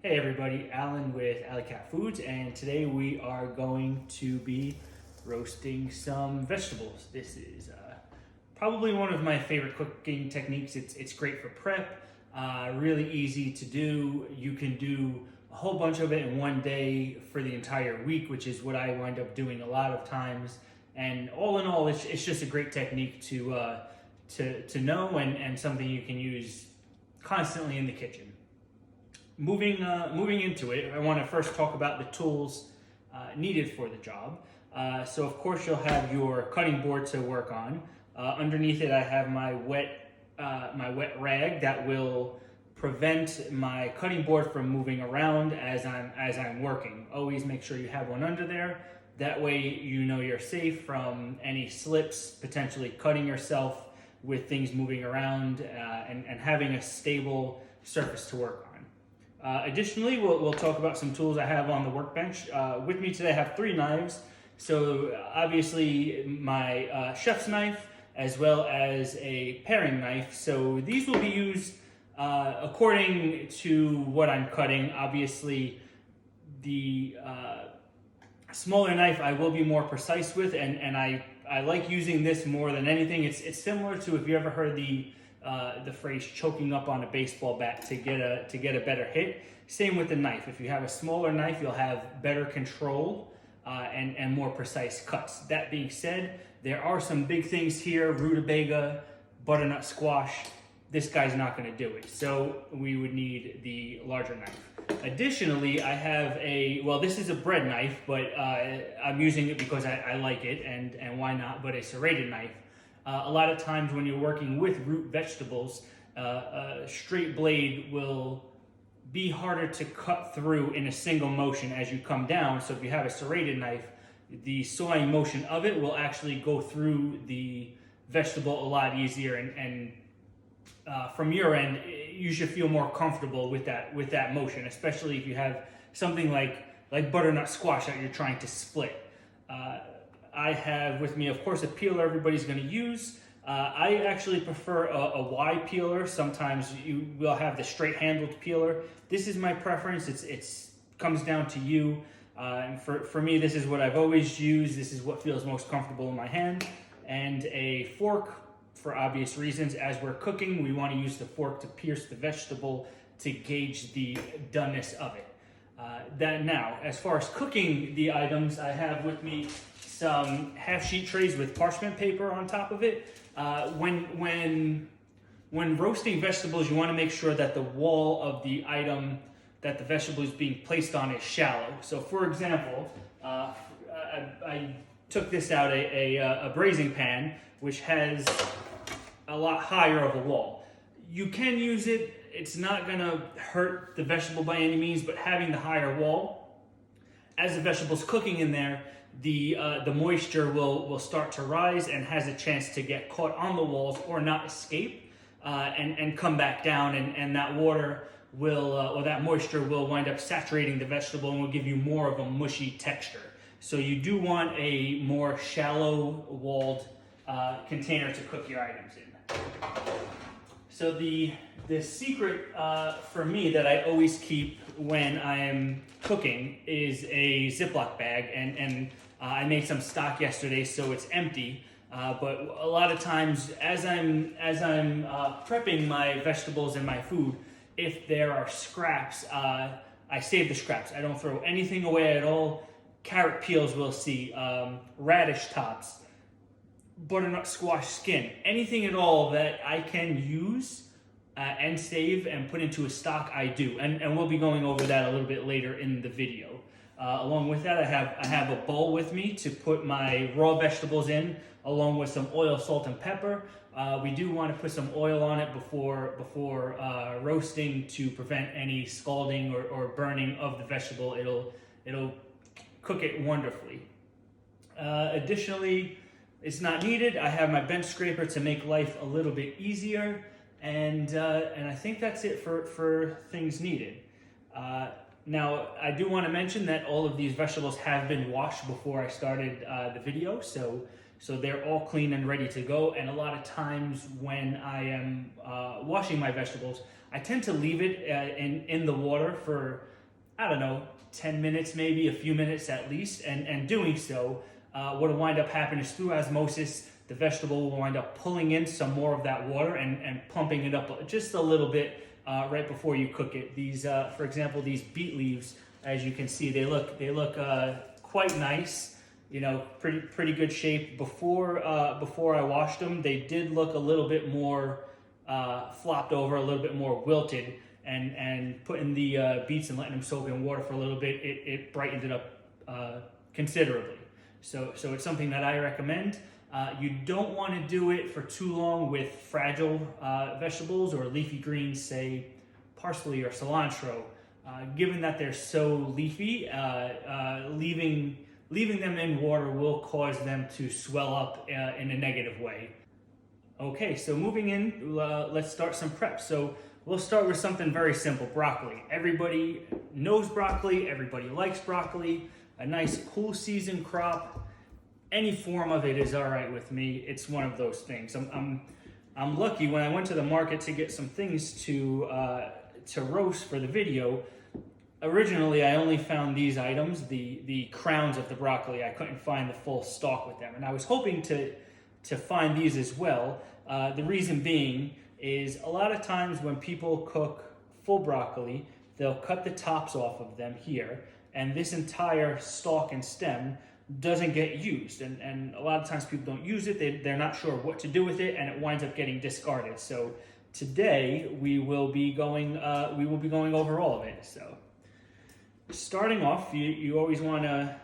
Hey everybody, Alan with Alley Cat Foods, and today we are going to be roasting some vegetables. This is probably one of my favorite cooking techniques. It's great for prep, really easy to do. You can do a whole bunch of it in one day for the entire week, which is what I wind up doing a lot of times. And all in all, it's just a great technique to know and something you can use constantly in the kitchen. Moving into it, I want to first talk about the tools needed for the job. So of course you'll have your cutting board to work on. Underneath it, I have my wet rag that will prevent my cutting board from moving around as I'm working. Always make sure you have one under there. That way you know you're safe from any slips, potentially cutting yourself with things moving around, and having a stable surface to work on. Additionally, we'll talk about some tools I have on the workbench. With me today I have 3 knives. So obviously my chef's knife as well as a paring knife. So these will be used according to what I'm cutting. Obviously the smaller knife I will be more precise with, and I like using this more than anything. It's similar to, if you ever heard the phrase choking up on a baseball bat to get a better hit. Same with the knife. If you have a smaller knife, you'll have better control and more precise cuts. That being said, there are some big things here: rutabaga, butternut squash. This guy's not going to do it, so we would need the larger knife. Additionally, I have this is a bread knife, but I'm using it because I like it, and why not, but a serrated knife. A lot of times when you're working with root vegetables, a straight blade will be harder to cut through in a single motion as you come down. So if you have a serrated knife, the sawing motion of it will actually go through the vegetable a lot easier, and from your end, you should feel more comfortable with that motion, especially if you have something like butternut squash that you're trying to split. I have with me, of course, a peeler everybody's going to use. I actually prefer a Y peeler. Sometimes you will have the straight-handled peeler. This is my preference. It's comes down to you. And for me, this is what I've always used. This is what feels most comfortable in my hand. And a fork, for obvious reasons. As we're cooking, we want to use the fork to pierce the vegetable to gauge the doneness of it. Now, as far as cooking the items, I have with me some half-sheet trays with parchment paper on top of it. When roasting vegetables, you want to make sure that the wall of the item that the vegetable is being placed on is shallow. So, for example, I took this out, a braising pan, which has a lot higher of a wall. You can use it. It's not going to hurt the vegetable by any means, but having the higher wall, as the vegetable's cooking in there, the moisture will start to rise and has a chance to get caught on the walls or not escape and come back down, and that water will or that moisture will wind up saturating the vegetable and will give you more of a mushy texture. So you do want a more shallow walled container to cook your items in. So the secret for me that I always keep when I'm cooking is a Ziploc bag, and I made some stock yesterday, so it's empty. But a lot of times, as I'm prepping my vegetables and my food, if there are scraps, I save the scraps. I don't throw anything away at all. Carrot peels we'll see, radish tops, butternut squash skin, anything at all that I can use and save and put into a stock, I do. And we'll be going over that a little bit later in the video. Along with that, I have a bowl with me to put my raw vegetables in, along with some oil, salt, and pepper. We do want to put some oil on it before roasting to prevent any scalding or burning of the vegetable. It'll cook it wonderfully. Additionally, it's not needed. I have my bench scraper to make life a little bit easier, and I think that's it for things needed. Now, I do want to mention that all of these vegetables have been washed before I started the video, so So they're all clean and ready to go. And a lot of times when I am washing my vegetables, I tend to leave it in the water for, I don't know, 10 minutes, maybe a few minutes at least. And doing so, what will wind up happening is through osmosis, the vegetable will wind up pulling in some more of that water and pumping it up just a little bit right before you cook it. These, for example, these beet leaves, as you can see, they look quite nice. You know, pretty good shape. Before I washed them, they did look a little bit more flopped over, a little bit more wilted. And putting the beets and letting them soak in water for a little bit, it brightened it up considerably. So it's something that I recommend. You don't want to do it for too long with fragile vegetables or leafy greens, say parsley or cilantro. Given that they're so leafy, leaving them in water will cause them to swell up in a negative way. Okay, so moving in, let's start some prep. So we'll start with something very simple, broccoli. Everybody knows broccoli, everybody likes broccoli. A nice cool season crop, any form of it is all right with me. It's one of those things. I'm lucky. When I went to the market to get some things to roast for the video, originally I only found these items, the crowns of the broccoli. I couldn't find the full stalk with them, and I was hoping to find these as well. The reason being is a lot of times when people cook full broccoli, they'll cut the tops off of them here, and this entire stalk and stem doesn't get used. And a lot of times people don't use it, they're not sure what to do with it, and it winds up getting discarded. So today we will be going over all of it. So starting off, you always want to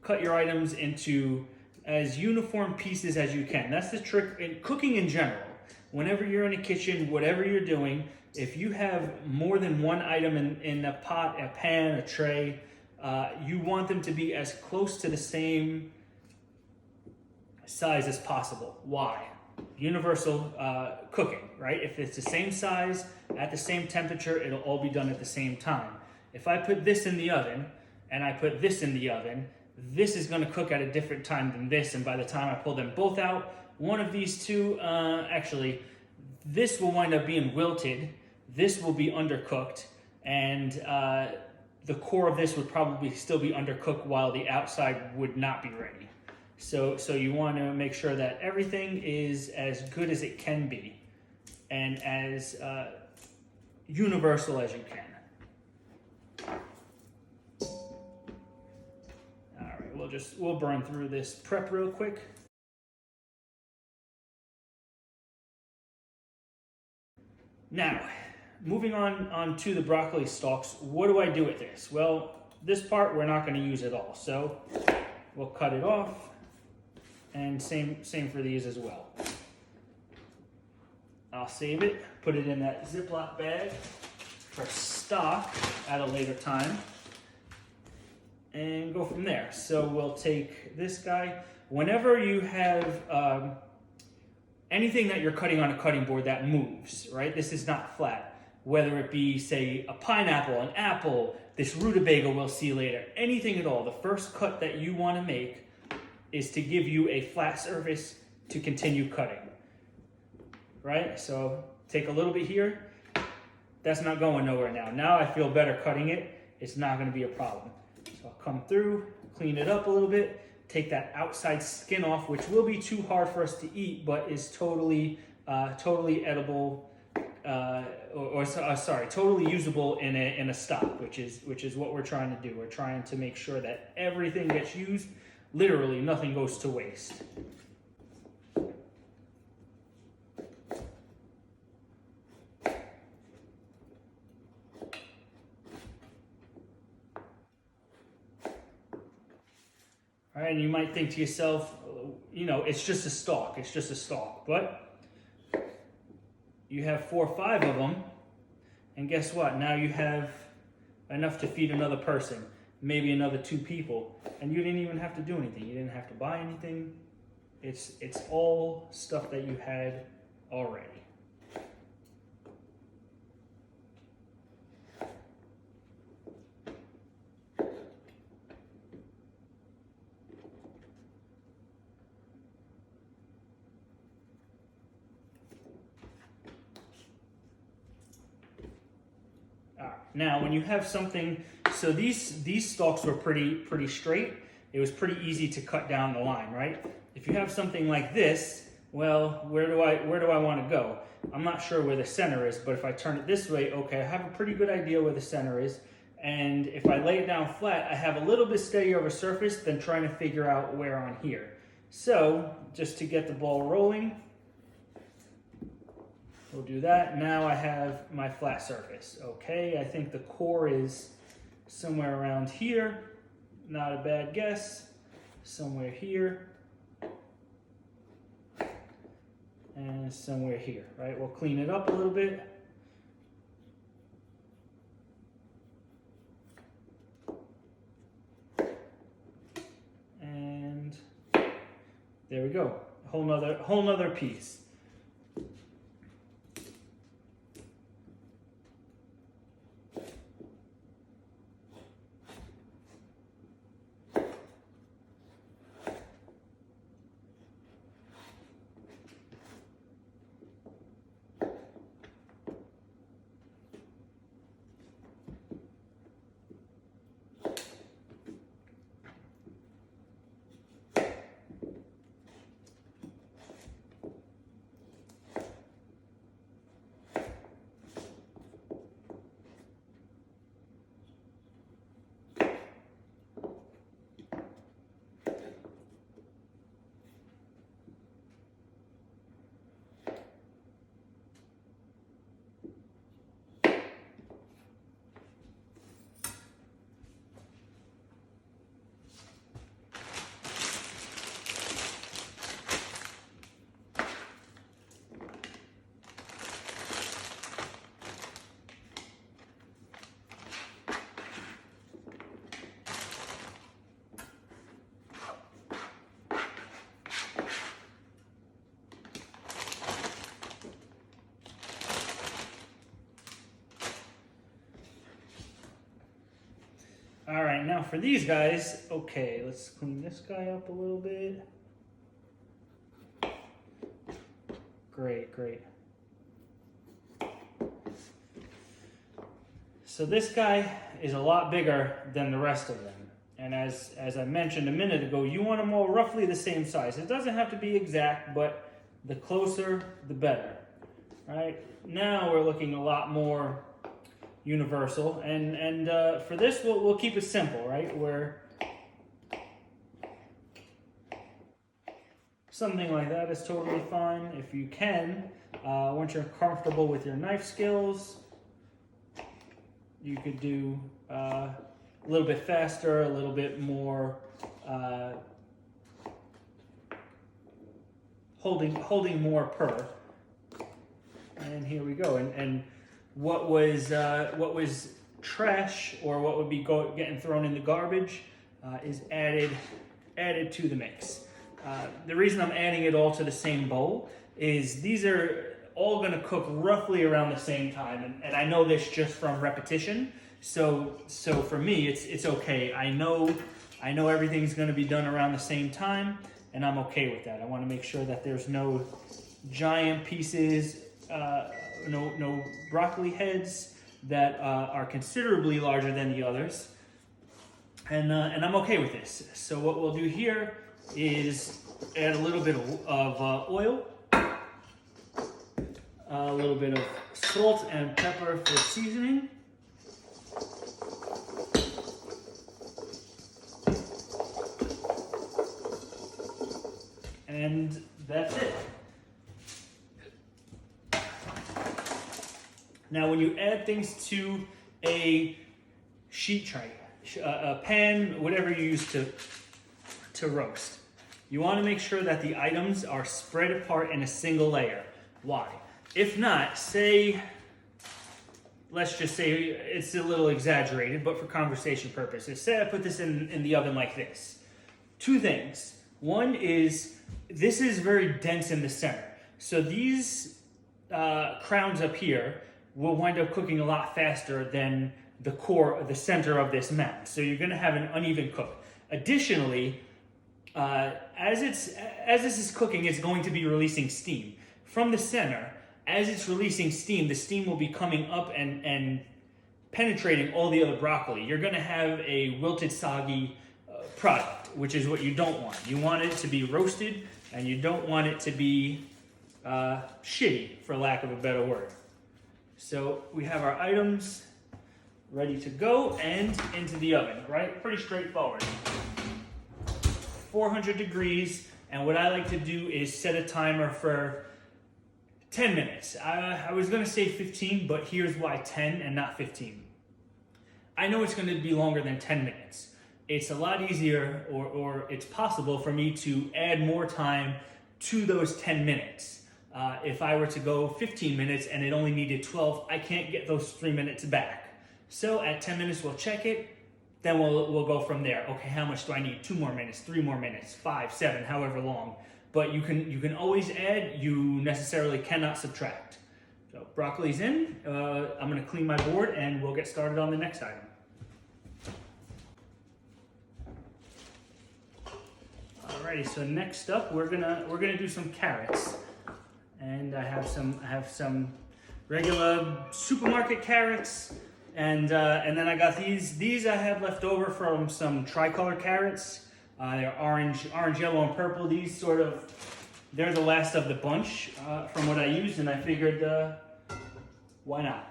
cut your items into as uniform pieces as you can. That's the trick in cooking in general. Whenever you're in a kitchen, whatever you're doing, if you have more than one item in a pot, a pan, a tray, you want them to be as close to the same size as possible. Why? Universal cooking, right? If it's the same size, at the same temperature, it'll all be done at the same time. If I put this in the oven and I put this in the oven, this is going to cook at a different time than this, and by the time I pull them both out, one of these two, actually, this will wind up being wilted, this will be undercooked, and the core of this would probably still be undercooked while the outside would not be ready. So you want to make sure that everything is as good as it can be and as universal as you can. We'll burn through this prep real quick. Now, moving on to the broccoli stalks, what do I do with this? Well, this part we're not going to use at all, so we'll cut it off, and same for these as well. I'll save it, put it in that Ziploc bag for stock at a later time, and go from there. So we'll take this guy. Whenever you have anything that you're cutting on a cutting board that moves, right? This is not flat. Whether it be, say, a pineapple, an apple, this rutabaga we'll see later, anything at all, the first cut that you want to make is to give you a flat surface to continue cutting, right? So take a little bit here. That's not going nowhere now. Now I feel better cutting it. It's not going to be a problem. So I'll come through, clean it up a little bit, take that outside skin off, which will be too hard for us to eat, but is totally edible, totally usable in a stock, which is what we're trying to do. We're trying to make sure that everything gets used. Literally, nothing goes to waste. All right, and you might think to yourself, it's just a stalk, but you have 4 or 5 of them, and guess what? Now you have enough to feed another person, maybe another 2 people, and you didn't even have to do anything. You didn't have to buy anything. It's all stuff that you had already. Now, when you have something, so these stalks were pretty straight. It was pretty easy to cut down the line, right? If you have something like this, well, where do I want to go? I'm not sure where the center is, but if I turn it this way, okay, I have a pretty good idea where the center is. And if I lay it down flat, I have a little bit steadier of a surface than trying to figure out where on here. So, just to get the ball rolling, we'll do that. Now I have my flat surface. Okay, I think the core is somewhere around here. Not a bad guess. Somewhere here. And somewhere here, right? We'll clean it up a little bit. And there we go. Whole nother piece. All right, now for these guys, okay, let's clean this guy up a little bit. Great, great. So this guy is a lot bigger than the rest of them. And as I mentioned a minute ago, you want them all roughly the same size. It doesn't have to be exact, but the closer, the better. Right? Now we're looking a lot more universal, and for this we'll keep it simple, right? Where something like that is totally fine. If you can, once you're comfortable with your knife skills, you could do a little bit faster, a little bit more holding more per. And here we go. And what was trash, or what would be getting thrown in the garbage, is added to the mix. The reason I'm adding it all to the same bowl is these are all going to cook roughly around the same time, and I know this just from repetition. So for me, it's okay. I know everything's going to be done around the same time, and I'm okay with that. I want to make sure that there's no giant pieces. No broccoli heads that are considerably larger than the others, and I'm okay with this. So what we'll do here is add a little bit of oil, a little bit of salt and pepper for seasoning, and that's it. Now, when you add things to a sheet tray, a pan, whatever you use to roast, you want to make sure that the items are spread apart in a single layer. Why? If not, let's just say it's a little exaggerated, but for conversation purposes, say I put this in the oven like this. Two things. One is, this is very dense in the center. So these crowns up here will wind up cooking a lot faster than the core, the center of this mat. So you're gonna have an uneven cook. Additionally, as this is cooking, it's going to be releasing steam. From the center, as it's releasing steam, the steam will be coming up and penetrating all the other broccoli. You're gonna have a wilted, soggy product, which is what you don't want. You want it to be roasted, and you don't want it to be shitty, for lack of a better word. So we have our items ready to go and into the oven, right? Pretty straightforward. 400 degrees, and what I like to do is set a timer for 10 minutes. I was gonna say 15, but here's why 10 and not 15. I know it's gonna be longer than 10 minutes. It's a lot easier, or it's possible for me to add more time to those 10 minutes. If I were to go 15 minutes and it only needed 12, I can't get those 3 minutes back. So at 10 minutes, we'll check it, then we'll go from there. Okay, how much do I need? 2 more minutes, 3 more minutes, 5, 7, however long. But you can always add, you necessarily cannot subtract. So broccoli's in, I'm gonna clean my board and we'll get started on the next item. Alrighty, so next up we're gonna do some carrots. And I have some regular supermarket carrots. And then I got these. These I have left over from some tricolor carrots. They're orange, yellow, and purple. These they're the last of the bunch from what I used, and I figured, why not?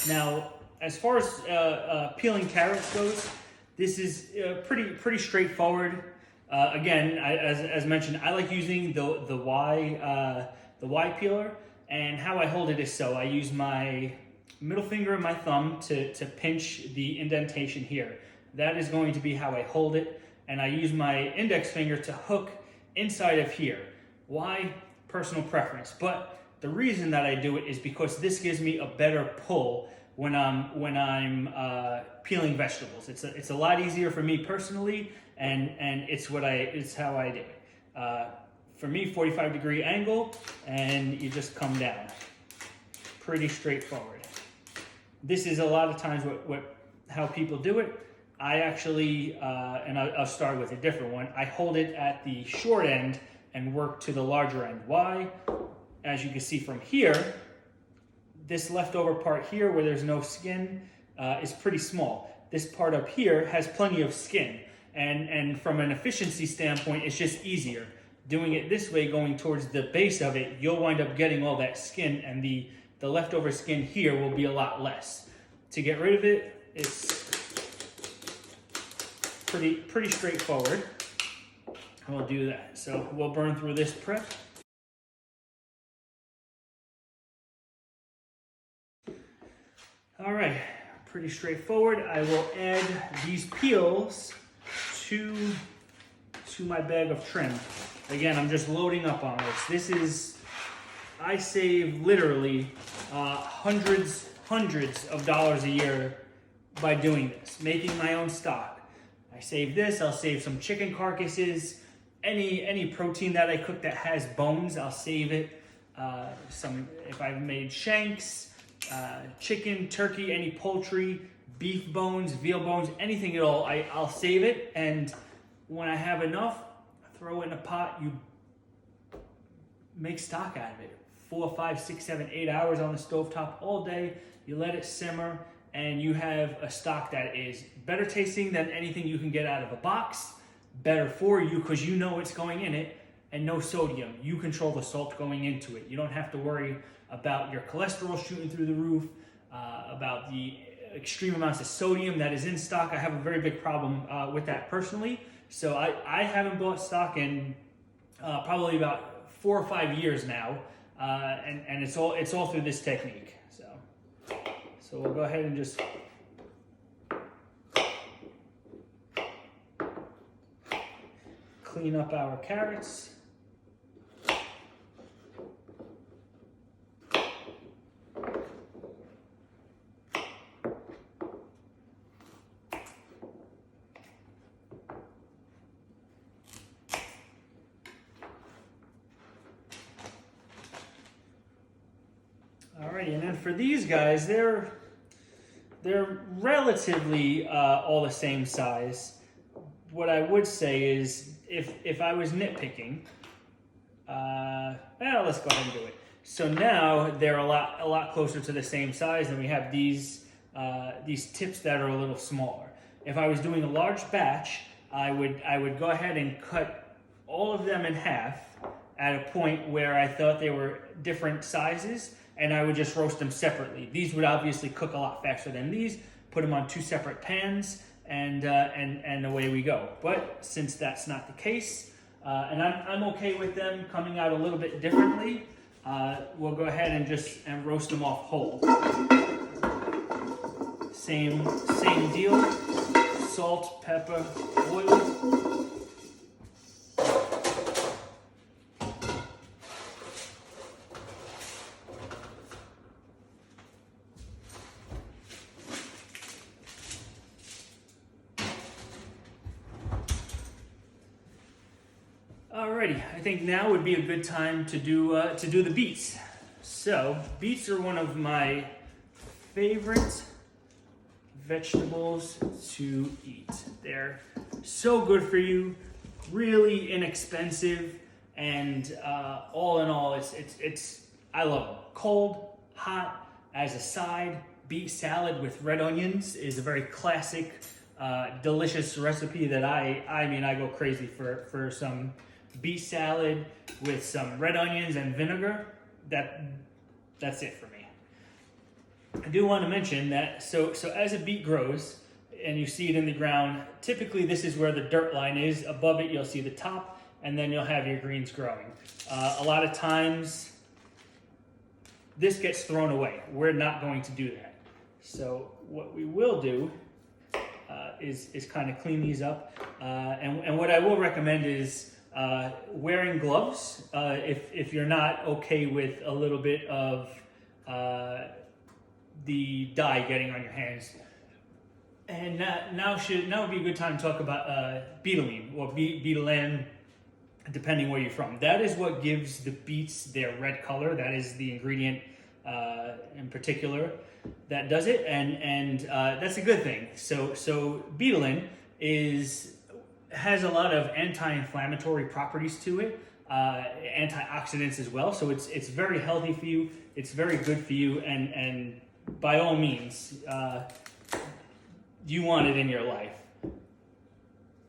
Now, as far as peeling carrots goes, this is pretty straightforward. Again, as mentioned, I like using the Y peeler, and how I hold it is so I use my middle finger and my thumb to pinch the indentation here. That is going to be how I hold it, and I use my index finger to hook inside of here. Why? Personal preference. But the reason that I do it is because this gives me a better pull when I'm peeling vegetables. It's a lot easier for me personally, and it's how I do it. For me, 45-degree angle, and you just come down. Pretty straightforward. This is a lot of times how people do it. I actually, and I'll start with a different one. I hold it at the short end and work to the larger end. Why? As you can see from here, this leftover part here where there's no skin is pretty small. This part up here has plenty of skin. And from an efficiency standpoint, it's just easier. Doing it this way, going towards the base of it, you'll wind up getting all that skin, and the leftover skin here will be a lot less. To get rid of it, it's pretty straightforward. And we'll do that. So we'll burn through this prep. All right, pretty straightforward. I will add these peels to my bag of trim. Again, I'm just loading up on this. I save literally hundreds of dollars a year by doing this, making my own stock. I save this, I'll save some chicken carcasses, any protein that I cook that has bones, I'll save it. If I've made shanks, chicken, turkey, any poultry, beef bones, veal bones, anything at all, I'll save it, and when I have enough, I throw it in a pot, you make stock out of it. 4, 5, 6, 7, 8 hours on the stovetop all day. You let it simmer, and you have a stock that is better tasting than anything you can get out of a box, better for you because you know what's going in it, and no sodium. You control the salt going into it. You don't have to worry about your cholesterol shooting through the roof, about the extreme amounts of sodium that is in stock. I have a very big problem with that personally. So I haven't bought stock in probably about 4 or 5 years now. And it's all through this technique. So we'll go ahead and just clean up our carrots. Alrighty, and then for these guys, they're relatively all the same size. What I would say is, if I was nitpicking, let's go ahead and do it. So now they're a lot closer to the same size, and we have these these tips that are a little smaller. If I was doing a large batch, I would go ahead and cut all of them in half at a point where I thought they were different sizes, and I would just roast them separately. These would obviously cook a lot faster than these. Put them on 2 separate pans, and away we go. But since that's not the case, and I'm okay with them coming out a little bit differently, we'll go ahead and roast them off whole. Same deal. Salt, pepper, oil. Alrighty, I think now would be a good time to do the beets. So beets are one of my favorite vegetables to eat. They're so good for you, really inexpensive, and all in all, it's I love them. Cold, hot, as a side. Beet salad with red onions is a very classic, delicious recipe that I go crazy for some beet salad with some red onions and vinegar. That's it for me. I do want to mention that so as a beet grows and you see it in the ground, typically this is where the dirt line is. Above it you'll see the top, and then you'll have your greens growing. A lot of times this gets thrown away. We're not going to do that. So what we will do is kind of clean these up, and what I will recommend is wearing gloves if you're not okay with a little bit of the dye getting on your hands. And now would be a good time to talk about betaline or betaline, depending where you're from. That is what gives the beets their red color. That is the ingredient in particular that does it, and that's a good thing. So betaline has a lot of anti-inflammatory properties to it, antioxidants as well. So it's very healthy for you. It's very good for you, and by all means, you want it in your life.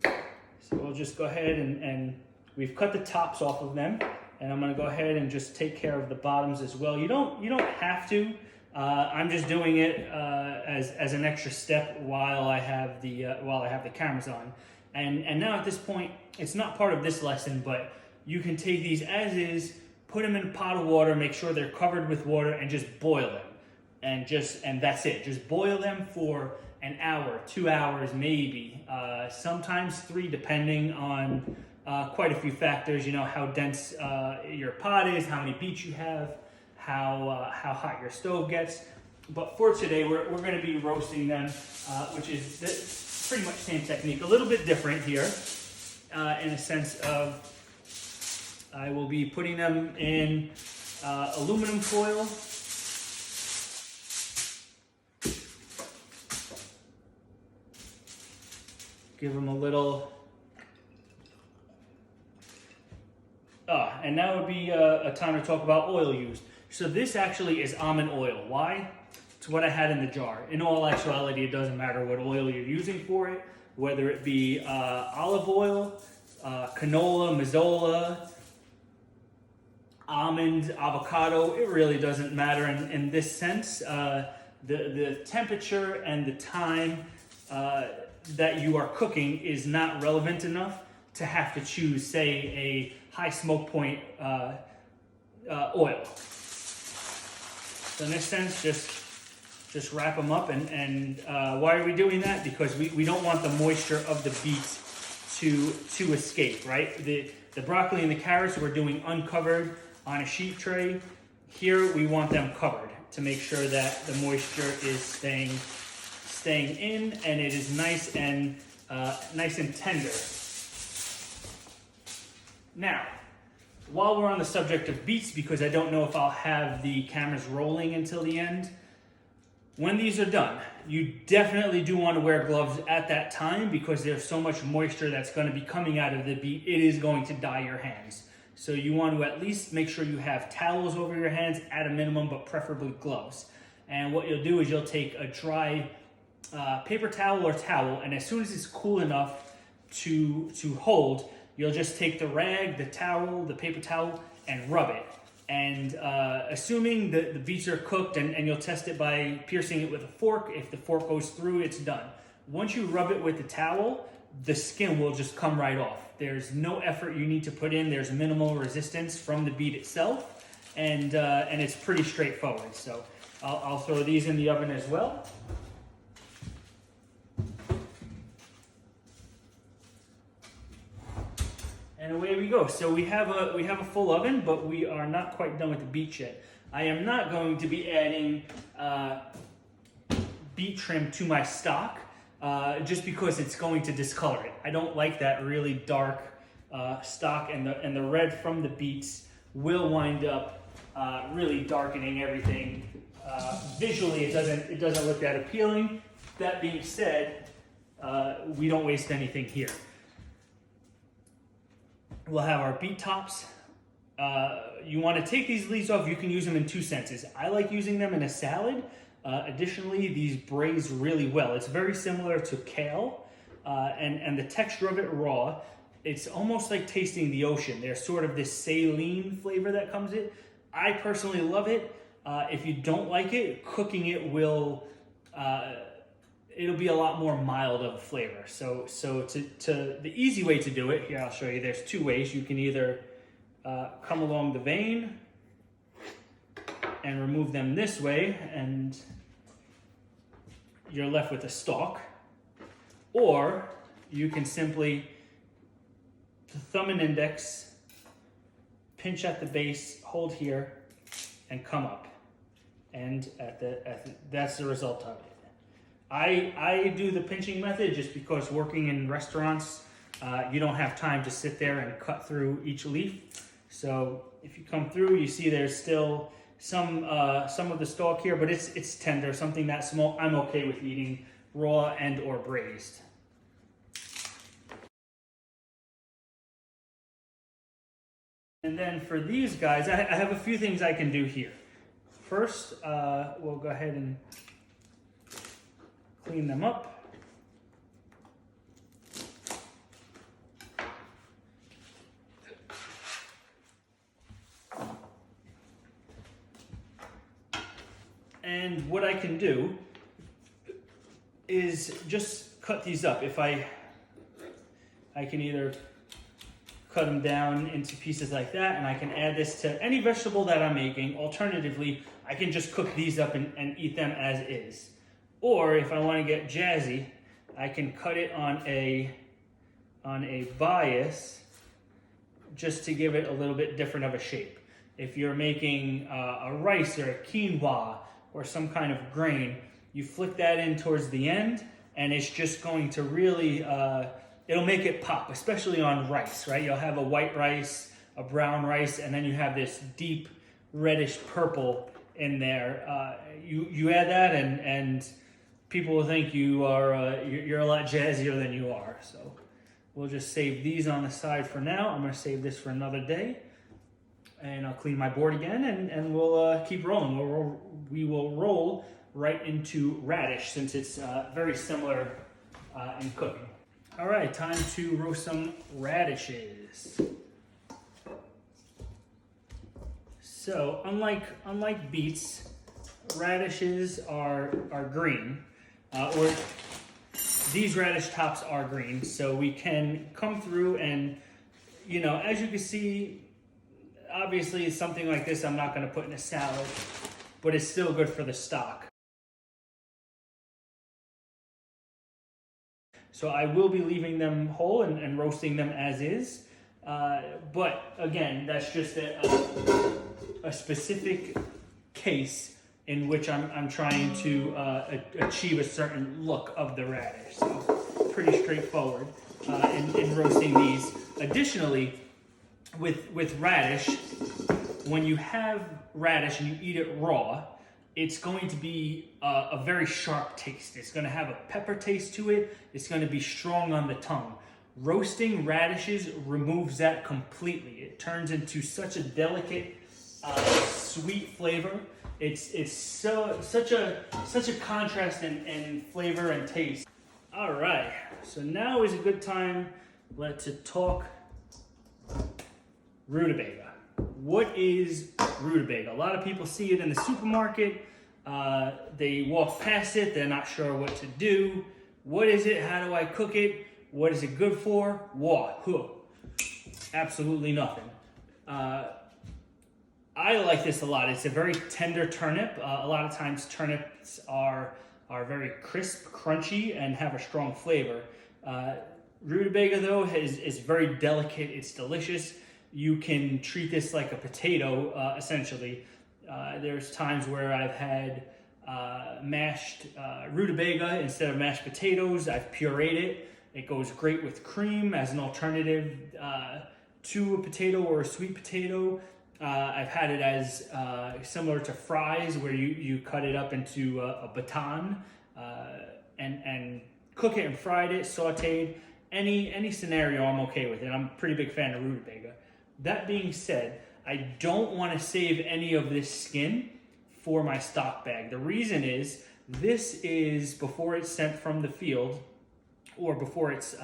So we'll just go ahead and we've cut the tops off of them, and I'm going to go ahead and just take care of the bottoms as well. You don't have to. I'm just doing it as an extra step while I have the cameras on. And now at this point, it's not part of this lesson, but you can take these as is, put them in a pot of water, make sure they're covered with water, and just boil them. And that's it. Just boil them for an hour, 2 hours, maybe. Sometimes 3, depending on quite a few factors. You know, how dense your pot is, how many beets you have, how hot your stove gets. But for today, we're going to be roasting them, which is pretty much the same technique. A little bit different here, in a sense of I will be putting them in aluminum foil. Give them a little, and now would be a time to talk about oil used. So this actually is almond oil. Why? It's what I had in the jar. In all actuality, it doesn't matter what oil you're using for it, whether it be olive oil, canola, mazola, almond, avocado. It really doesn't matter in this sense. The temperature and the time that you are cooking is not relevant enough to have to choose, say, a high smoke point oil. So in this sense, just wrap them up, and why are we doing that? Because we don't want the moisture of the beets to escape, right? The broccoli and the carrots we're doing uncovered on a sheet tray. Here we want them covered to make sure that the moisture is staying in, and it is nice and tender. Now, while we're on the subject of beets, because I don't know if I'll have the cameras rolling until the end, when these are done, you definitely do want to wear gloves at that time, because there's so much moisture that's going to be coming out of the beet. It is going to dye your hands. So you want to at least make sure you have towels over your hands at a minimum, but preferably gloves. And what you'll do is you'll take a dry paper towel or towel, and as soon as it's cool enough to hold, you'll just take the rag, the towel, the paper towel, and rub it. And assuming the beets are cooked, and you'll test it by piercing it with a fork. If the fork goes through, it's done. Once you rub it with the towel, the skin will just come right off. There's no effort you need to put in. There's minimal resistance from the beet itself, and it's pretty straightforward. So I'll throw these in the oven as well. And away we go. So we have a full oven, but we are not quite done with the beet yet. I am not going to be adding beet trim to my stock just because it's going to discolor it. I don't like that really dark stock, and the red from the beets will wind up really darkening everything. Visually, it doesn't look that appealing. That being said, we don't waste anything here. We'll have our beet tops. You want to take these leaves off. You can use them in two senses. I like using them in a salad. Additionally, these braise really well. It's very similar to kale, and the texture of it raw, it's almost like tasting the ocean. There's sort of this saline flavor that comes in. I personally love it. If you don't like it, cooking it will, it'll be a lot more mild of a flavor. So the easy way to do it, here I'll show you, there's two ways. You can either come along the vein and remove them this way, and you're left with a stalk. Or you can simply thumb and index, pinch at the base, hold here, and come up. And that's the result of it. I do the pinching method just because working in restaurants, you don't have time to sit there and cut through each leaf. So if you come through, you see there's still some of the stalk here, but it's tender, something that small. I'm okay with eating raw and or braised. And then for these guys, I have a few things I can do here. First, we'll go ahead and clean them up. And what I can do is just cut these up. If I can either cut them down into pieces like that, and I can add this to any vegetable that I'm making. Alternatively, I can just cook these up and eat them as is. Or if I want to get jazzy, I can cut it on a bias just to give it a little bit different of a shape. If you're making a rice or a quinoa or some kind of grain, you flick that in towards the end, and it's just going to really, it'll make it pop, especially on rice, right? You'll have a white rice, a brown rice, and then you have this deep reddish purple in there. You add that, and people will think you're a lot jazzier than you are. So we'll just save these on the side for now. I'm going to save this for another day, and I'll clean my board again, and we'll keep rolling. We will roll right into radish, since it's very similar in cooking. All right, time to roast some radishes. So unlike beets, radishes are green, or these radish tops are green. So we can come through and, as you can see, obviously something like this I'm not going to put in a salad, but it's still good for the stock. So I will be leaving them whole and roasting them as is. But again, that's just a specific case in which I'm trying to achieve a certain look of the radish. So pretty straightforward in roasting these. Additionally, with radish, when you have radish and you eat it raw, it's going to be a very sharp taste. It's going to have a pepper taste to it. It's going to be strong on the tongue. Roasting radishes removes that completely. It turns into such a delicate, sweet flavor. It's such a contrast in flavor and taste. All right, so now is a good time to talk rutabaga. What is rutabaga? A lot of people see it in the supermarket. They walk past it. They're not sure what to do. What is it? How do I cook it? What is it good for? What? Absolutely nothing. I like this a lot. It's a very tender turnip. A lot of times turnips are very crisp, crunchy, and have a strong flavor. Rutabaga, though, is very delicate. It's delicious. You can treat this like a potato, essentially. There's times where I've had mashed rutabaga instead of mashed potatoes. I've pureed it. It goes great with cream as an alternative to a potato or a sweet potato. I've had it as similar to fries, where you cut it up into a baton and cook it and fried it, sauteed. Any scenario, I'm okay with it. I'm a pretty big fan of rutabaga. That being said, I don't want to save any of this skin for my stock bag. The reason is, this is before it's sent from the field, or before it's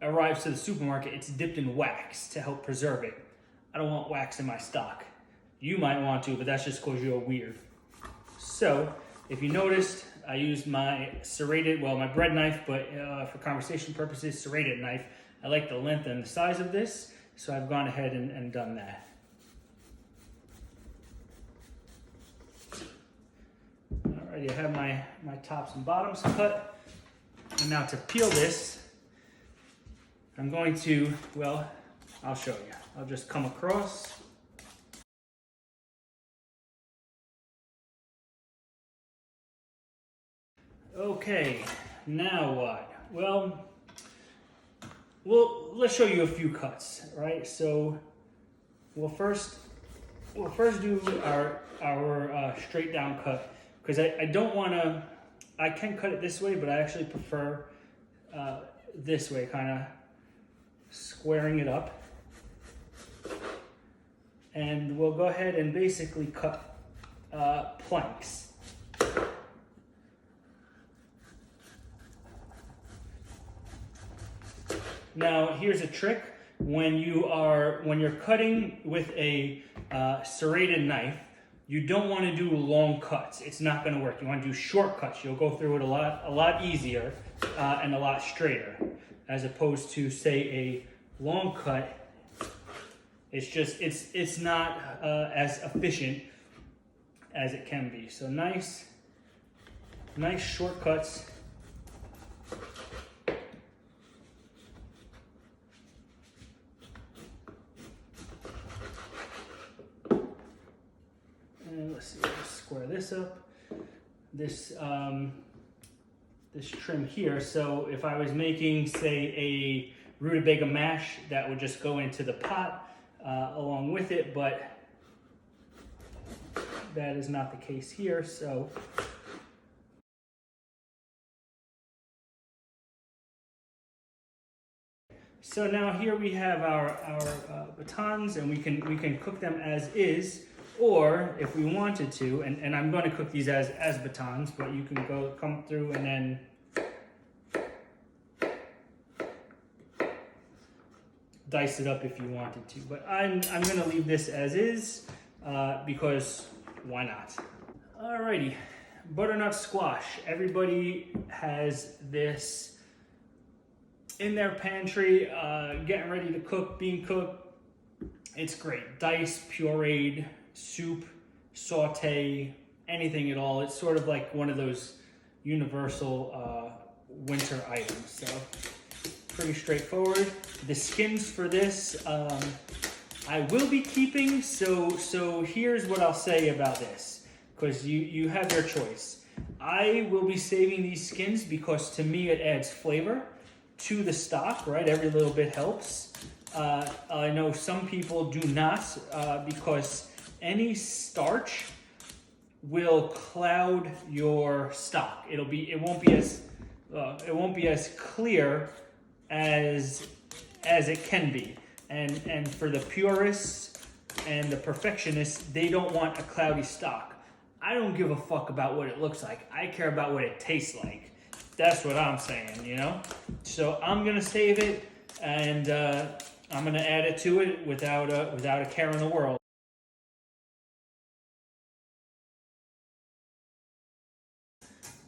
arrives to the supermarket. It's dipped in wax to help preserve it. I don't want wax in my stock. You might want to, but that's just because you're weird. So, if you noticed, I used my serrated, my bread knife, but for conversation purposes, serrated knife. I like the length and the size of this, so I've gone ahead and done that. Alrighty, I have my tops and bottoms cut. And now to peel this, I'm going to, I'll show you. I'll just come across. Okay, now what? Well, let's show you a few cuts, right? So we'll first do our straight down cut, because I don't want to. I can cut it this way, but I actually prefer this way, kind of squaring it up. And we'll go ahead and basically cut planks. Now, here's a trick. When you're cutting with a serrated knife, you don't want to do long cuts. It's not going to work. You want to do short cuts. You'll go through it a lot easier and a lot straighter, as opposed to, say, a long cut. It's not as efficient as it can be. So nice short cuts. And let's see, let's square this up. This trim here. So if I was making, say, a rutabaga mash, that would just go into the pot along with it, but that is not the case here. So now here we have our batons, and we can cook them as is, or if we wanted to, and I'm going to cook these as batons, but you can come through and then dice it up if you wanted to, but I'm gonna leave this as is because why not? Alrighty, butternut squash. Everybody has this in their pantry, getting ready to cook, being cooked. It's great. Dice, pureed, soup, saute, anything at all. It's sort of like one of those universal winter items. So pretty straightforward. The skins for this, I will be keeping. So here's what I'll say about this, because you have your choice. I will be saving these skins because to me it adds flavor to the stock, right? Every little bit helps. I know some people do not because any starch will cloud your stock. It won't be as clear as it can be. And for the purists, and the perfectionists, they don't want a cloudy stock. I don't give a fuck about what it looks like. I care about what it tastes like. That's what I'm saying, you know? So I'm gonna save it, and I'm gonna add it to it without a care in the world.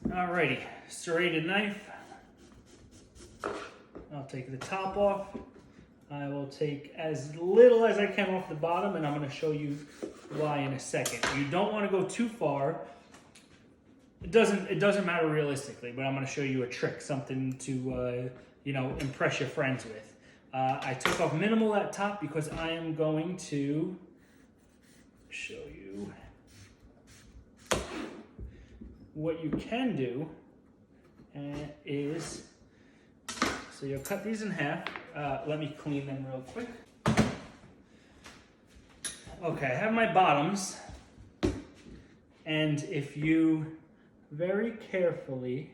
Alrighty, serrated knife. I'll take the top off. I will take as little as I can off the bottom, and I'm going to show you why in a second. You don't want to go too far. It doesn't matter realistically, but I'm going to show you a trick, something to impress your friends with. I took off minimal at top because I am going to show you what you can do is, so you'll cut these in half. Let me clean them real quick. Okay, I have my bottoms, and if you very carefully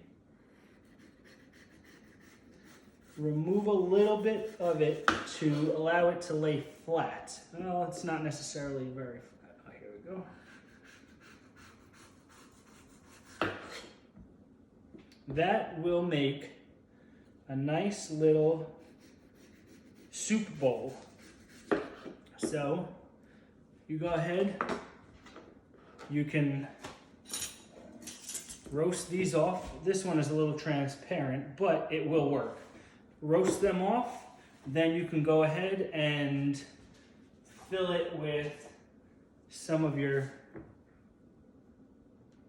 remove a little bit of it to allow it to lay flat. Well, it's not necessarily very flat. Oh, here we go. That will make a nice little soup bowl. So you go ahead, you can roast these off. This one is a little transparent, but it will work. Roast them off, then you can go ahead and fill it with some of your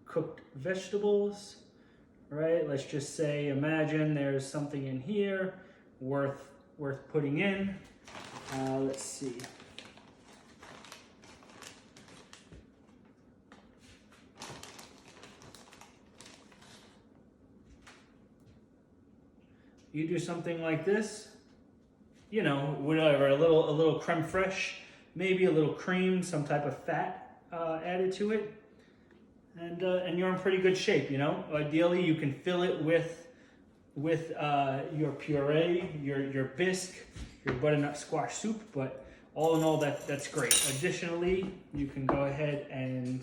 cooked vegetables. Right, let's just say, imagine there's something in here worth putting in. Let's see. You do something like this, you know, whatever, a little creme fraiche, maybe a little cream, some type of fat added to it. And you're in pretty good shape, you know. Ideally, you can fill it with your puree, your bisque, your butternut squash soup. But all in all, that's great. Additionally, you can go ahead and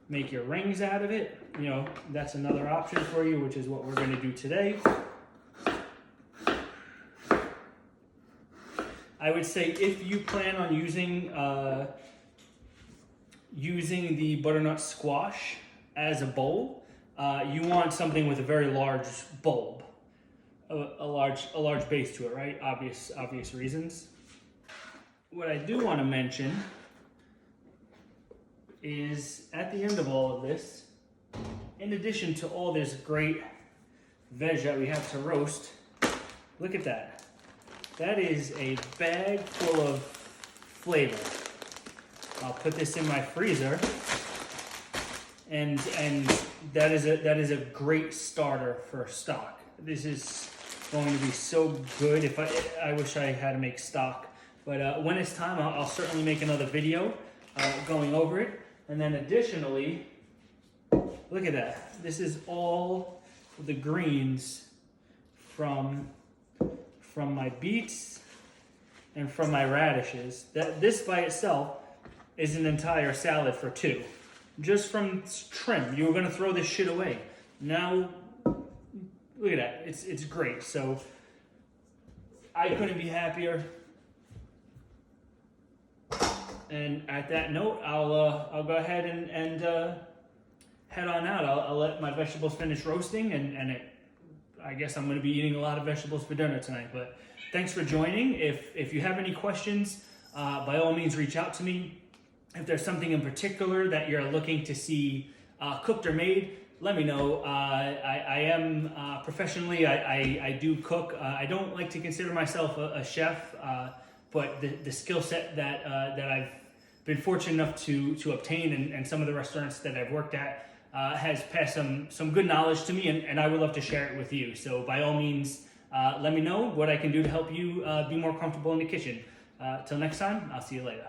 make your rings out of it. You know, that's another option for you, which is what we're going to do today. I would say if you plan on using the butternut squash as a bowl, you want something with a very large bulb, a large base to it, right? Obvious reasons. What I do want to mention is at the end of all of this, in addition to all this great veg that we have to roast, look at that. That is a bag full of flavor. I'll put this in my freezer, and that is a great starter for stock. This is going to be so good. If I wish I had to make stock, but when it's time, I'll certainly make another video going over it. And then additionally, look at that. This is all the greens from my beets and from my radishes. This by itself is an entire salad for two. Just from trim. You were gonna throw this shit away. Now, look at that. It's great. So I couldn't be happier. And at that note, I'll go ahead and head on out. I'll let my vegetables finish roasting, and I guess I'm going to be eating a lot of vegetables for dinner tonight. But thanks for joining. If you have any questions, by all means reach out to me. If there's something in particular that you're looking to see cooked or made, let me know. I am professionally, I do cook. I don't like to consider myself a chef, but the skill set that I've been fortunate enough to obtain, and some of the restaurants that I've worked at has passed some good knowledge to me, and I would love to share it with you. So by all means, let me know what I can do to help you be more comfortable in the kitchen. Till next time, I'll see you later.